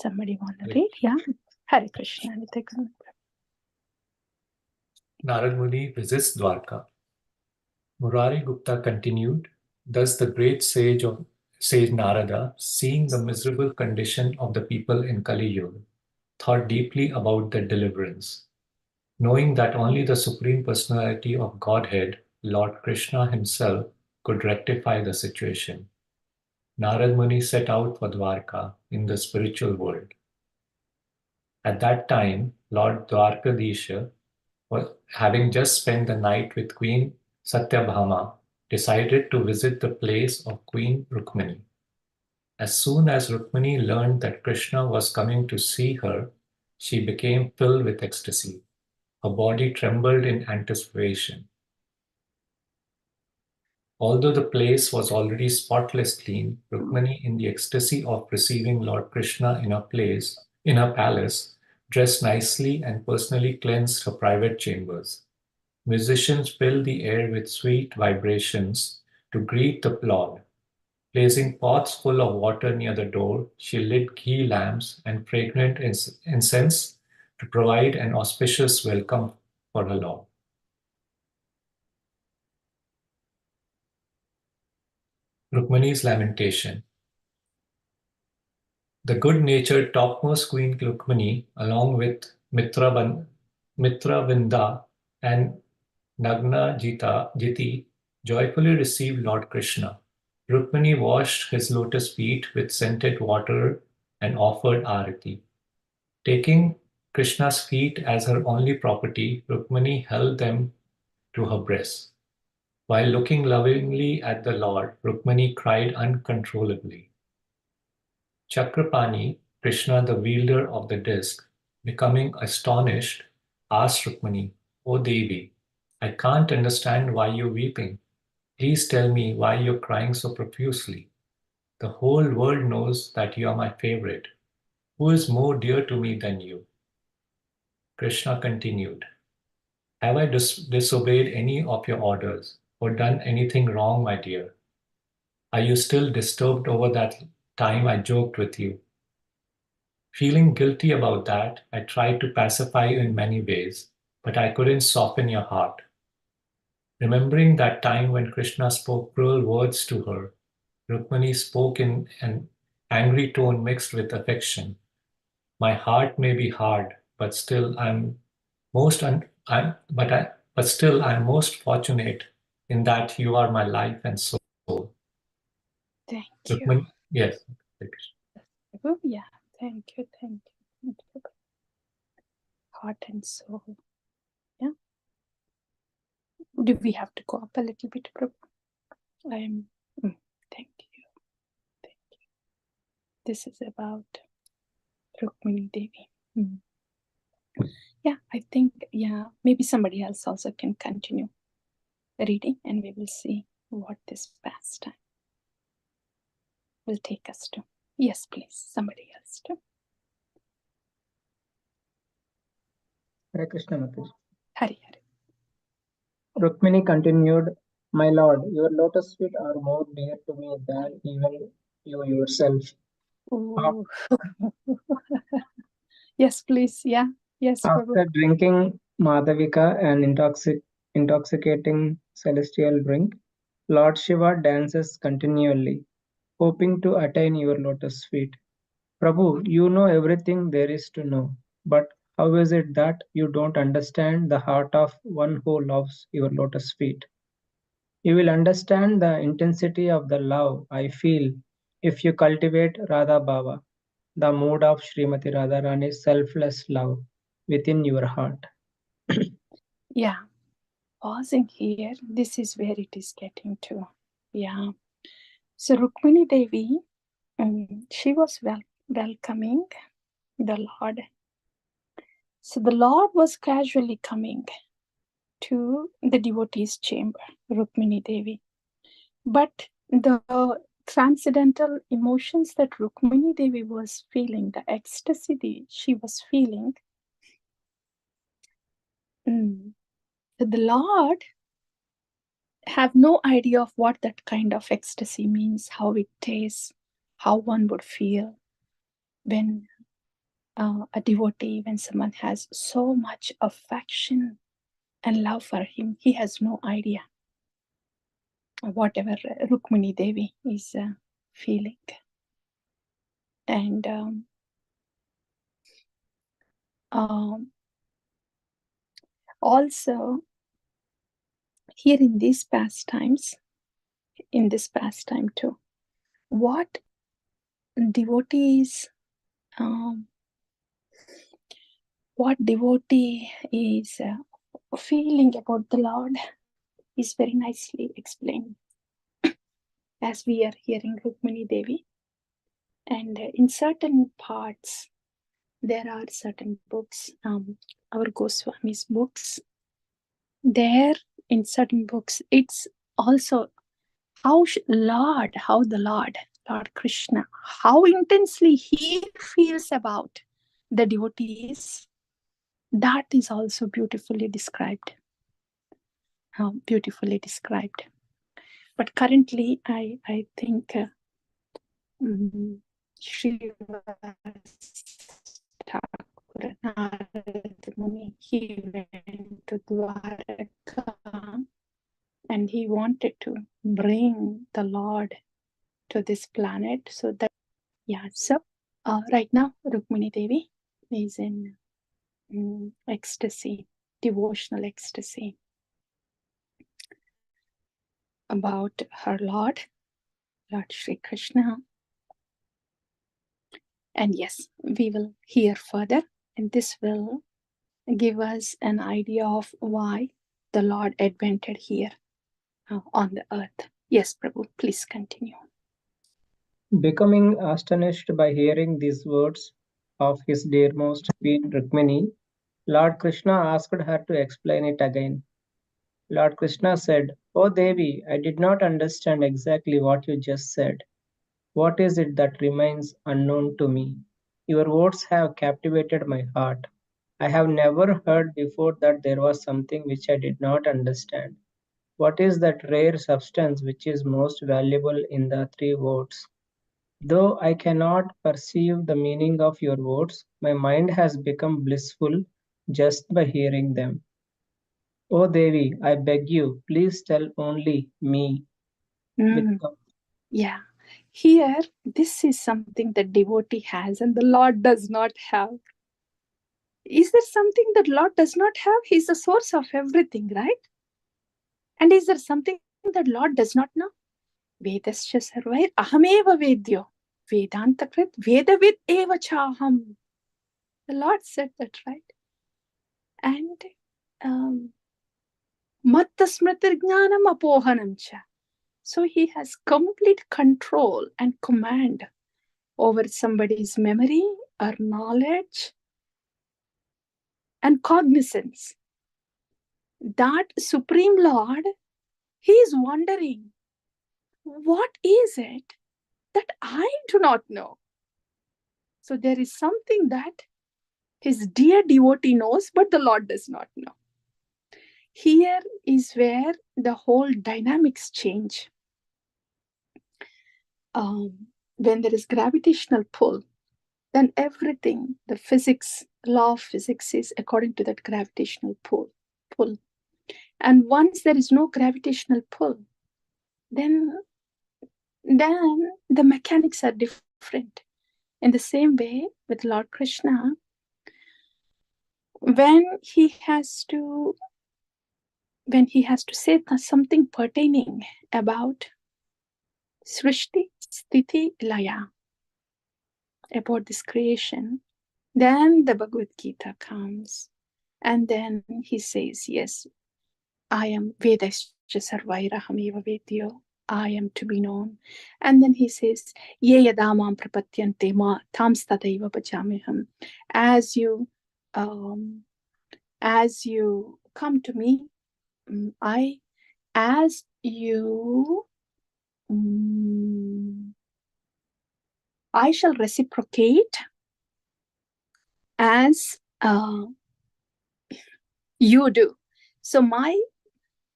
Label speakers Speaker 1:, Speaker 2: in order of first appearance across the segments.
Speaker 1: Somebody want to read? Yeah. Hare Krishna.
Speaker 2: Narad Muni visits Dwarka. Murari Gupta continued, thus the great sage Narada, seeing the miserable condition of the people in Kali Yuga, thought deeply about their deliverance. Knowing that only the Supreme Personality of Godhead, Lord Krishna himself, could rectify the situation, Narad Muni set out for Dwarka in the spiritual world. At that time, Lord Dwarkadisha, having just spent the night with Queen Satyabhama, decided to visit the place of Queen Rukmini. As soon as Rukmini learned that Krishna was coming to see her, she became filled with ecstasy. Her body trembled in anticipation. Although the place was already spotless clean, Rukmini, in the ecstasy of receiving Lord Krishna in her palace, dressed nicely and personally cleansed her private chambers. Musicians filled the air with sweet vibrations to greet the Lord. Placing pots full of water near the door, she lit ghee lamps and fragrant incense to provide an auspicious welcome for her Lord. Rukmani's lamentation. The good-natured topmost Queen Rukmani, along with Mitravinda and Nagna Jiti, joyfully received Lord Krishna. Rukmani washed his lotus feet with scented water and offered arati. Taking Krishna's feet as her only property, Rukmani held them to her breast. While looking lovingly at the Lord, Rukmani cried uncontrollably. Chakrapani, Krishna the wielder of the disc, becoming astonished, asked Rukmani, "O Devi, I can't understand why you're weeping. Please tell me why you're crying so profusely. The whole world knows that you are my favorite. Who is more dear to me than you?" Krishna continued, "Have I disobeyed any of your orders or done anything wrong, my dear? Are you still disturbed over that time I joked with you? Feeling guilty about that, I tried to pacify you in many ways, but I couldn't soften your heart. Remembering that time when Krishna spoke cruel words to her, Rukmani spoke in an angry tone mixed with affection. My heart may be hard, but still I'm most fortunate in that you are my life and soul.
Speaker 1: Thank
Speaker 2: Rukmani,
Speaker 1: you.
Speaker 2: yes.
Speaker 1: Yeah, thank you. Heart and soul. Yeah. Do we have to go up a little bit, Prabhu? Thank you. This is about Rukmini Devi. Yeah, I think, maybe somebody else also can continue reading and we will see what this pastime will take us to. Yes, please, somebody else too.
Speaker 3: Hare Krishna Mataji.
Speaker 1: Hare.
Speaker 3: Rukmini continued, "My lord, your lotus feet are more dear to me than even you yourself."
Speaker 1: Oh. Yes, please. Yeah. Yes,
Speaker 3: After
Speaker 1: Prabhu.
Speaker 3: drinking Madhavika, an intoxicating celestial drink, Lord Shiva dances continually, hoping to attain your lotus feet. Prabhu, you know everything there is to know, but how is it that you don't understand the heart of one who loves your lotus feet? You will understand the intensity of the love I feel if you cultivate Radha Bhava, the mood of Srimati Radharani's selfless love within your heart.
Speaker 1: Yeah. Pausing here, this is where it is getting to. Yeah. So Rukmini Devi, she was welcoming the Lord. So the Lord was casually coming to the devotee's chamber, Rukmini Devi. But the transcendental emotions that Rukmini Devi was feeling, the ecstasy she was feeling, the Lord have no idea of what that kind of ecstasy means, how it tastes, how one would feel when a devotee, when someone has so much affection and love for him, he has no idea whatever Rukmini Devi is feeling. And also here in these pastimes, in this pastime too, what devotees, what devotee is feeling about the Lord is very nicely explained as we are hearing Rukmini Devi. And in certain parts, there are certain books, our Goswami's books. There, in certain books, it's also how the Lord Krishna, how intensely he feels about the devotees. That is also beautifully described. But currently, I think he went to Dwaraka and he wanted to bring the Lord to this planet. So that, so right now Rukmini Devi is in ecstasy, devotional ecstasy about her Lord Shri Krishna. And yes, we will hear further, and this will give us an idea of why the Lord advented here on the earth. Yes, Prabhu, please continue.
Speaker 3: Becoming astonished by hearing these words of his dearmost queen Rukmini, Lord Krishna asked her to explain it again. Lord Krishna said, "O Devi, I did not understand exactly what you just said. What is it that remains unknown to me? Your words have captivated my heart. I have never heard before that there was something which I did not understand. What is that rare substance which is most valuable in the three words? Though I cannot perceive the meaning of your words, my mind has become blissful just by hearing them. O Devi, I beg you, please tell only me."
Speaker 1: Yeah. Here, this is something that devotee has and the Lord does not have. Is there something that Lord does not have? He's the source of everything, right? And is there something that Lord does not know? Vedascha sarvair ahameva vedyo. Vedantakrit vedavid eva chaham. The Lord said that, right? And matta smritir jnanam apohanam cha. So he has complete control and command over somebody's memory or knowledge and cognizance. That Supreme Lord, he is wondering, what is it that I do not know? So there is something that his dear devotee knows, but the Lord does not know. Here is where the whole dynamics change. When there is gravitational pull, then everything, the physics, law of physics is according to that gravitational pull. And once there is no gravitational pull, then the mechanics are different. In the same way, with Lord Krishna, when he has to say something pertaining about Srishti, Sthiti, Laya, about this creation, then the Bhagavad Gita comes. And then he says, yes, I am Vedascha Sarvairahameva Vedyo. I am to be known. And then he says, Ye yadamam prapatyante ma tam stataiva pachamiham. As you come to me, I shall reciprocate as you do. So my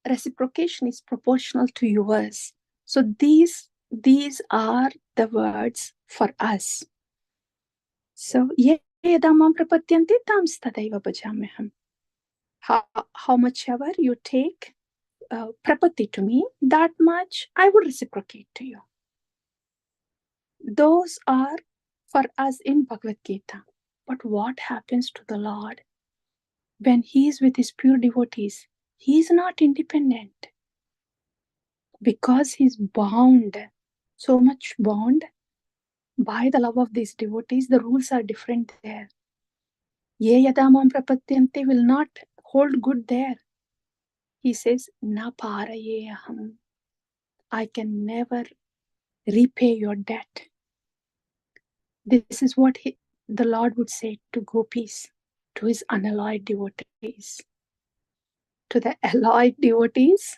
Speaker 1: reciprocation is proportional to yours. So these are the words for us. So yes, yada mam prapatyanti tam tadaiva bhajamyaham. How much ever you take prapatti to me, that much I would reciprocate to you. Those are for us in Bhagavad Gita. But what happens to the Lord when he is with his pure devotees? He is not independent because he is bound, so much bound by the love of these devotees. The rules are different there. Ye yadamam prapatyante will not hold good there. He says, na paraye aham. I can never repay your debt. This is what the Lord would say to gopis, to his unalloyed devotees. To the alloyed devotees,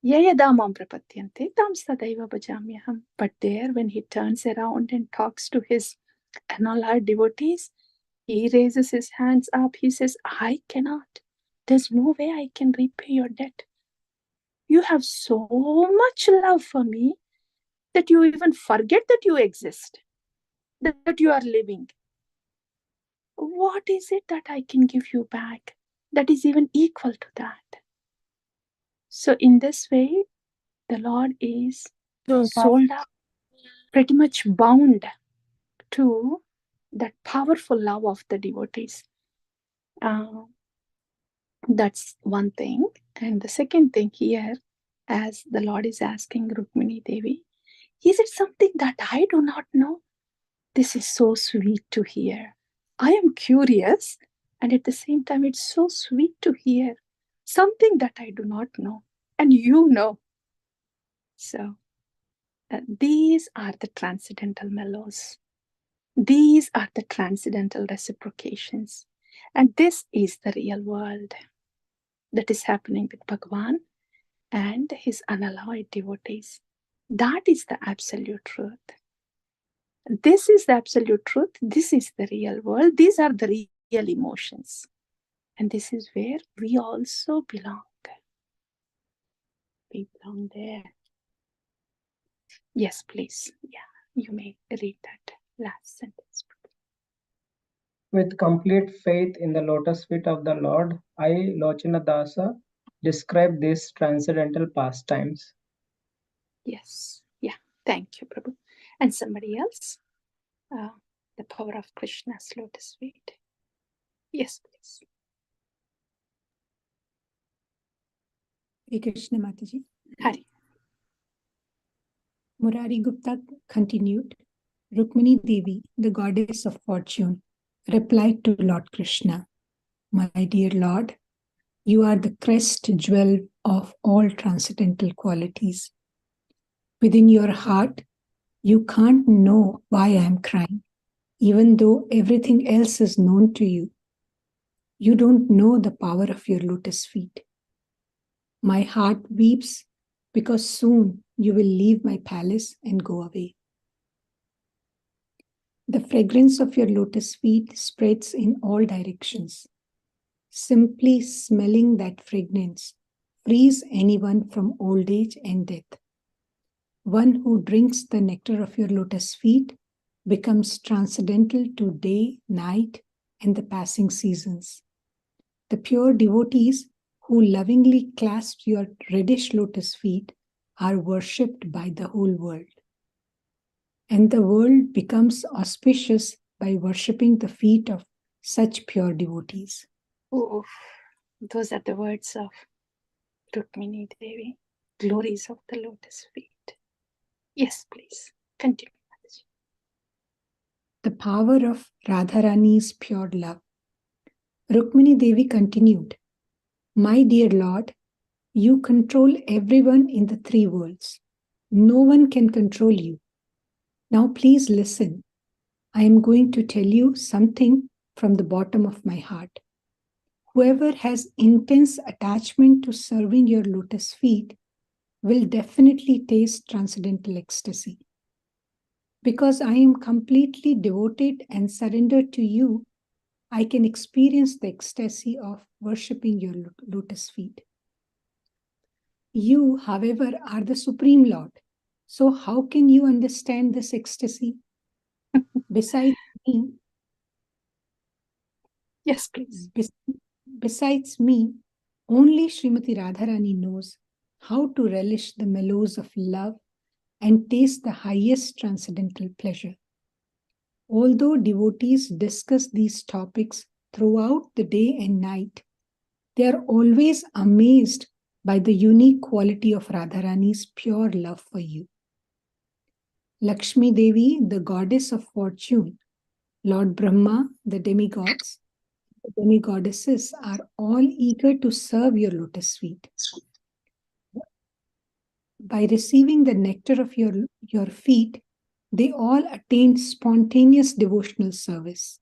Speaker 1: yayadamam prapatyante tam sadaiva bhajamyaham. But there, when he turns around and talks to his unalloyed devotees, he raises his hands up. He says, I cannot. There's no way I can repay your debt. You have so much love for me that you even forget that you exist, that you are living. What is it that I can give you back that is even equal to that? So in this way, the Lord is sold out, pretty much bound to that powerful love of the devotees. That's one thing. And the second thing here, as the Lord is asking Rukmini Devi, is it something that I do not know? This is so sweet to hear. I am curious, and at the same time, it's so sweet to hear something that I do not know, and you know. So, these are the transcendental mellows. These are the transcendental reciprocations. And this is the real world that is happening with Bhagavan and his unalloyed devotees. That is the absolute truth. This is the absolute truth. This is the real world. These are the real emotions. And this is where we also belong. We belong there. Yes, please. Yeah, you may read that last sentence.
Speaker 3: With complete faith in the lotus feet of the Lord, I, Lochana Dasa, describe these transcendental pastimes.
Speaker 1: Yes. Yeah. Thank you, Prabhu. And somebody else? The power of Krishna's lotus feet. Yes, please.
Speaker 4: Hare Krishna Mataji.
Speaker 1: Hari.
Speaker 4: Murari Gupta continued, Rukmini Devi, the goddess of fortune, replied to Lord Krishna, my dear Lord, you are the crest jewel of all transcendental qualities. Within your heart, you can't know why I am crying, even though everything else is known to you. You don't know the power of your lotus feet. My heart weeps because soon you will leave my palace and go away. The fragrance of your lotus feet spreads in all directions. Simply smelling that fragrance frees anyone from old age and death. One who drinks the nectar of your lotus feet becomes transcendental to day, night, and the passing seasons. The pure devotees who lovingly clasp your reddish lotus feet are worshipped by the whole world. And the world becomes auspicious by worshipping the feet of such pure devotees.
Speaker 1: Oh, those are the words of Rukmini Devi, glories of the lotus feet. Yes, please, continue.
Speaker 4: The power of Radharani's pure love. Rukmini Devi continued, my dear Lord, you control everyone in the three worlds. No one can control you. Now please listen. I am going to tell you something from the bottom of my heart. Whoever has intense attachment to serving your lotus feet will definitely taste transcendental ecstasy. Because I am completely devoted and surrendered to you, I can experience the ecstasy of worshipping your lotus feet. You, however, are the Supreme Lord. So how can you understand this ecstasy? Besides me,
Speaker 1: Yes, please.
Speaker 4: Besides me, only Srimati Radharani knows how to relish the mellows of love and taste the highest transcendental pleasure. Although devotees discuss these topics throughout the day and night, they are always amazed by the unique quality of Radharani's pure love for you. Lakshmi Devi, the goddess of fortune, Lord Brahma, the demigods, the demigoddesses are all eager to serve your lotus feet. By receiving the nectar of your feet, they all attained spontaneous devotional service.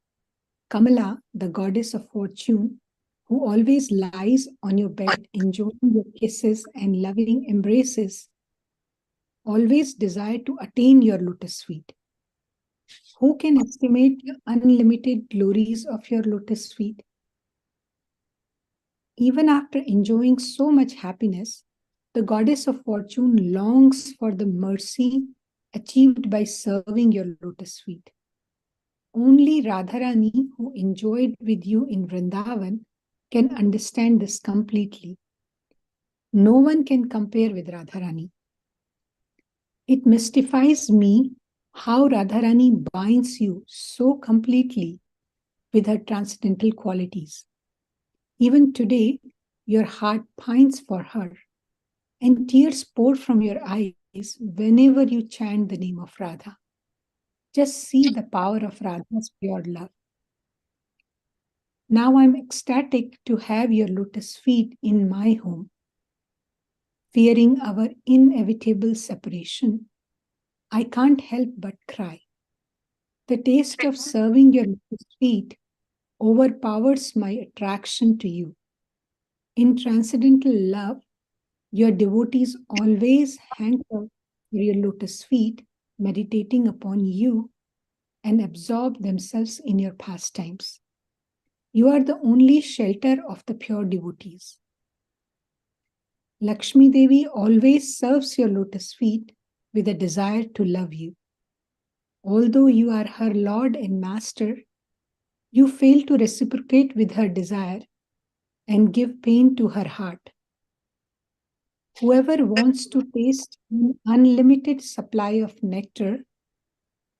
Speaker 4: Kamala, the goddess of fortune, who always lies on your bed enjoying your kisses and loving embraces, always desire to attain your lotus feet. Who can estimate the unlimited glories of your lotus feet? Even after enjoying so much happiness, the goddess of fortune longs for the mercy achieved by serving your lotus feet. Only Radharani, who enjoyed with you in Vrindavan, can understand this completely. No one can compare with Radharani. It mystifies me how Radharani binds you so completely with her transcendental qualities. Even today, your heart pines for her, and tears pour from your eyes whenever you chant the name of Radha. Just see the power of Radha's pure love. Now I'm ecstatic to have your lotus feet in my home. Fearing our inevitable separation, I can't help but cry. The taste of serving your lotus feet overpowers my attraction to you. In transcendental love, your devotees always hanker for your lotus feet, meditating upon you, and absorb themselves in your pastimes. You are the only shelter of the pure devotees. Lakshmi Devi always serves your lotus feet with a desire to love you. Although you are her Lord and Master, you fail to reciprocate with her desire and give pain to her heart. Whoever wants to taste an unlimited supply of nectar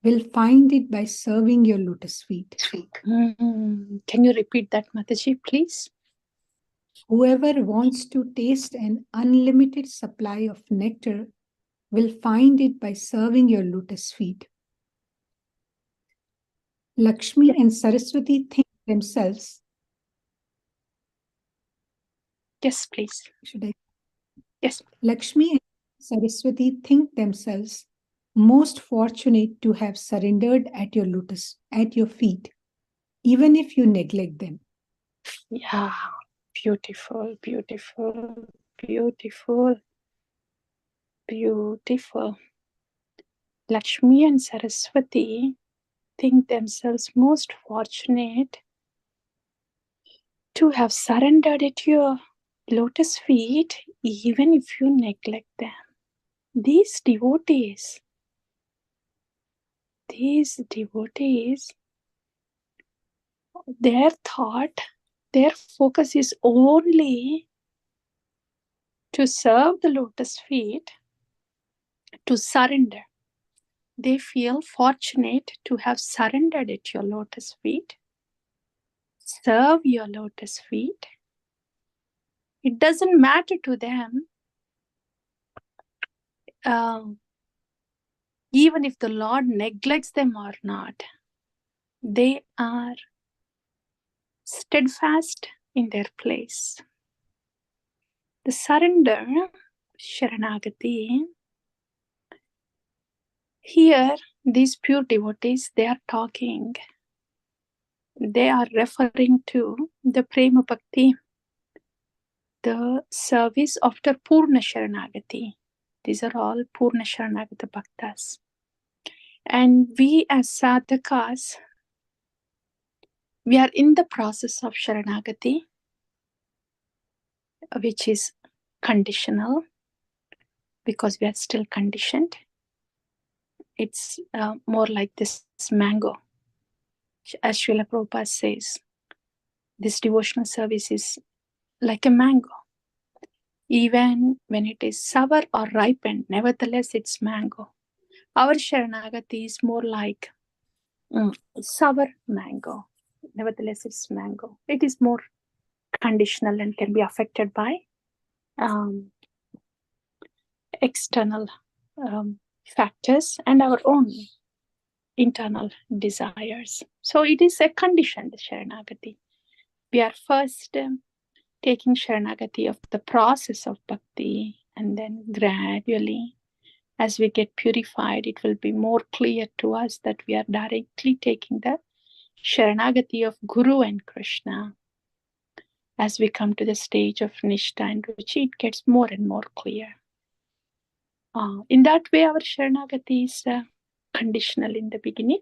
Speaker 4: will find it by serving your lotus feet.
Speaker 1: Can you repeat that, Mataji, please?
Speaker 4: Whoever wants to taste an unlimited supply of nectar will find it by serving your lotus feet. Lakshmi and Saraswati think themselves.
Speaker 1: Yes, please.
Speaker 4: Should I?
Speaker 1: Yes.
Speaker 4: Lakshmi and Saraswati think themselves most fortunate to have surrendered at your feet, even if you neglect them.
Speaker 1: Yeah, beautiful, beautiful, beautiful, beautiful. Lakshmi and Saraswati think themselves most fortunate to have surrendered at your lotus feet, even if you neglect them. These devotees, their thought, their focus is only to serve the lotus feet, to surrender. They feel fortunate to have surrendered at your lotus feet, serve your lotus feet. It doesn't matter to them, even if the Lord neglects them or not. They are steadfast in their place. The surrender, Sharanagati, here these pure devotees, they are talking. They are referring to the Prema Bhakti, the service after Purna Sharanagati. These are all Purna Sharanagata Bhaktas. And we as sadhakas, we are in the process of Sharanagati, which is conditional because we are still conditioned. It's more like this mango. As Srila Prabhupada says, This devotional service is like a mango. Even when it is sour or ripened, nevertheless it's mango. Our Sharanagati is more like sour mango. Nevertheless, it's mango. It is more conditional and can be affected by external factors and our own internal desires. So it is a conditioned Sharanagati. We are first taking Sharanagati of the process of bhakti, and then gradually, as we get purified, it will be more clear to us that we are directly taking the Sharanagati of Guru and Krishna. As we come to the stage of Nishtha and Ruchi, it gets more and more clear. In that way, our Sharanagati is conditional in the beginning.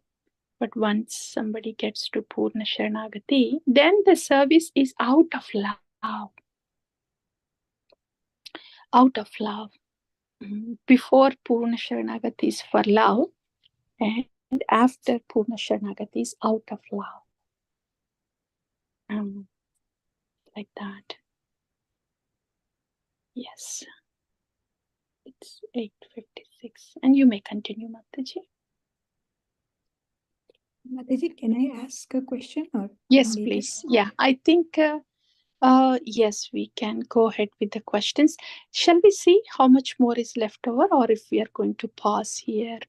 Speaker 1: But once somebody gets to Purna Sharanagati, then the service is out of love. Out of love. Before Purna Sharanagati is for love, and after Purna Sharanagati is out of love. Like that. Yes. It's 8:56. And you may continue, Mataji.
Speaker 4: Mataji, can I ask a question? Or
Speaker 1: yes,
Speaker 4: later?
Speaker 1: Please. Yeah, I think yes, we can go ahead with the questions. Shall we see how much more is left over, or if we are going to pause here?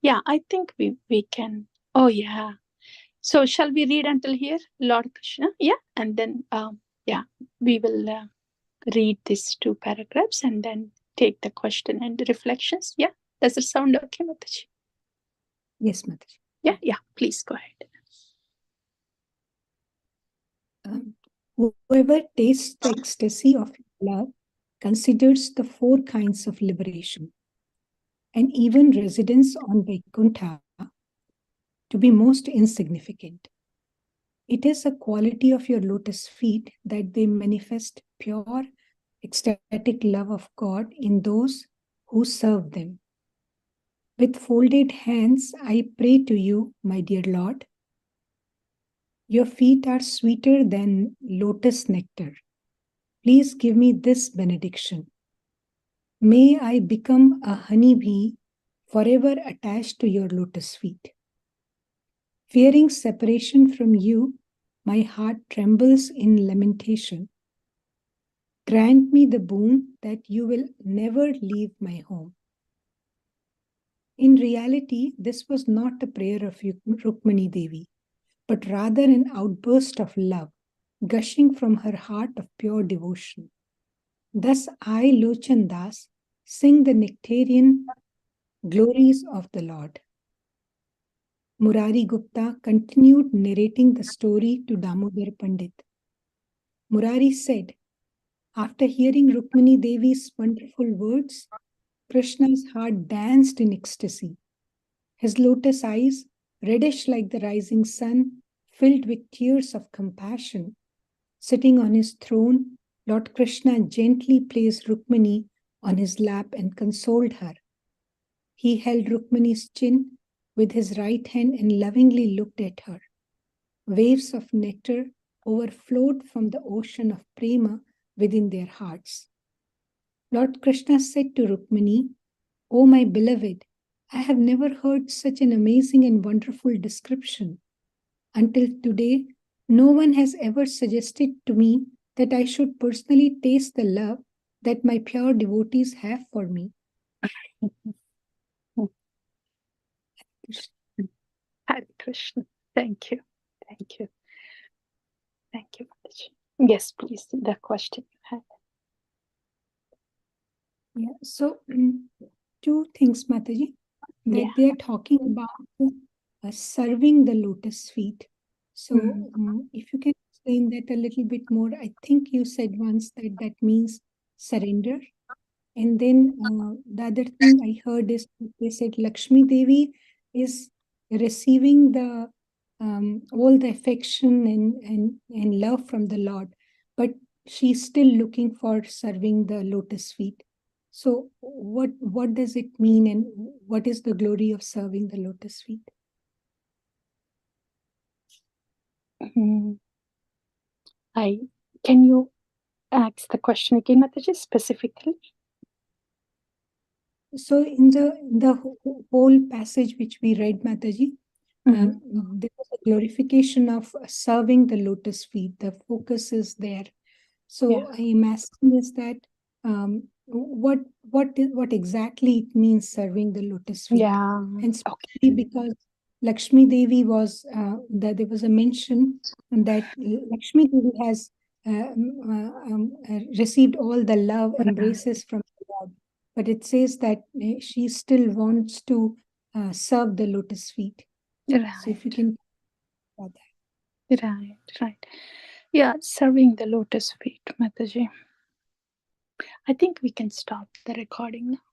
Speaker 1: Yeah, I think we can. Oh, yeah. So shall we read until here, Lord Krishna? Yeah, and then we will read these 2 paragraphs and then take the question and reflections. Yeah, does it sound okay, Mataji?
Speaker 4: Yes, Mataji.
Speaker 1: Yeah, please go ahead.
Speaker 4: Whoever tastes the ecstasy of love considers the 4 kinds of liberation, and even residence on Vaikuntha, to be most insignificant. It is a quality of your lotus feet that they manifest pure, ecstatic love of God in those who serve them. With folded hands, I pray to you, my dear Lord. Your feet are sweeter than lotus nectar. Please give me this benediction. May I become a honeybee forever attached to your lotus feet. Fearing separation from you, my heart trembles in lamentation. Grant me the boon that you will never leave my home. In reality, this was not a prayer of Rukmani Devi, but rather an outburst of love, gushing from her heart of pure devotion. Thus I, Lochan Das, sing the nectarian glories of the Lord. Murari Gupta continued narrating the story to Damodar Pandit. Murari said, after hearing Rukmani Devi's wonderful words, Krishna's heart danced in ecstasy. His lotus eyes, reddish like the rising sun, filled with tears of compassion. Sitting on his throne, Lord Krishna gently placed Rukmani on his lap and consoled her. He held Rukmani's chin with his right hand and lovingly looked at her. Waves of nectar overflowed from the ocean of prema within their hearts. Lord Krishna said to Rukmani, "O my beloved, I have never heard such an amazing and wonderful description. Until today, no one has ever suggested to me that I should personally taste the love that my pure devotees have for me."
Speaker 1: Hare Krishna. Thank you. Thank you. Thank you, Mataji. Yes, please, the question you had.
Speaker 4: Yeah, so 2 things, Mataji, that they are talking about serving the lotus feet. So if you can explain that a little bit more. I think you said once that that means surrender. And then the other thing I heard is they said Lakshmi Devi is receiving the all the affection and love from the Lord, but she's still looking for serving the lotus feet. So what does it mean, and what is the glory of serving the lotus feet?
Speaker 1: Can you ask the question again, Mataji, specifically?
Speaker 4: So in the whole passage which we read, Mataji, there was a glorification of serving the lotus feet. The focus is there. So I am asking is that what exactly it means serving the lotus feet?
Speaker 1: Yeah.
Speaker 4: And especially because Lakshmi Devi was that there was a mention that Lakshmi Devi has received all the love embraces from the Lord, but it says that she still wants to serve the lotus feet.
Speaker 1: Right.
Speaker 4: So if you can about
Speaker 1: that. Right. Yeah, serving the lotus feet, Mataji. I think we can stop the recording now.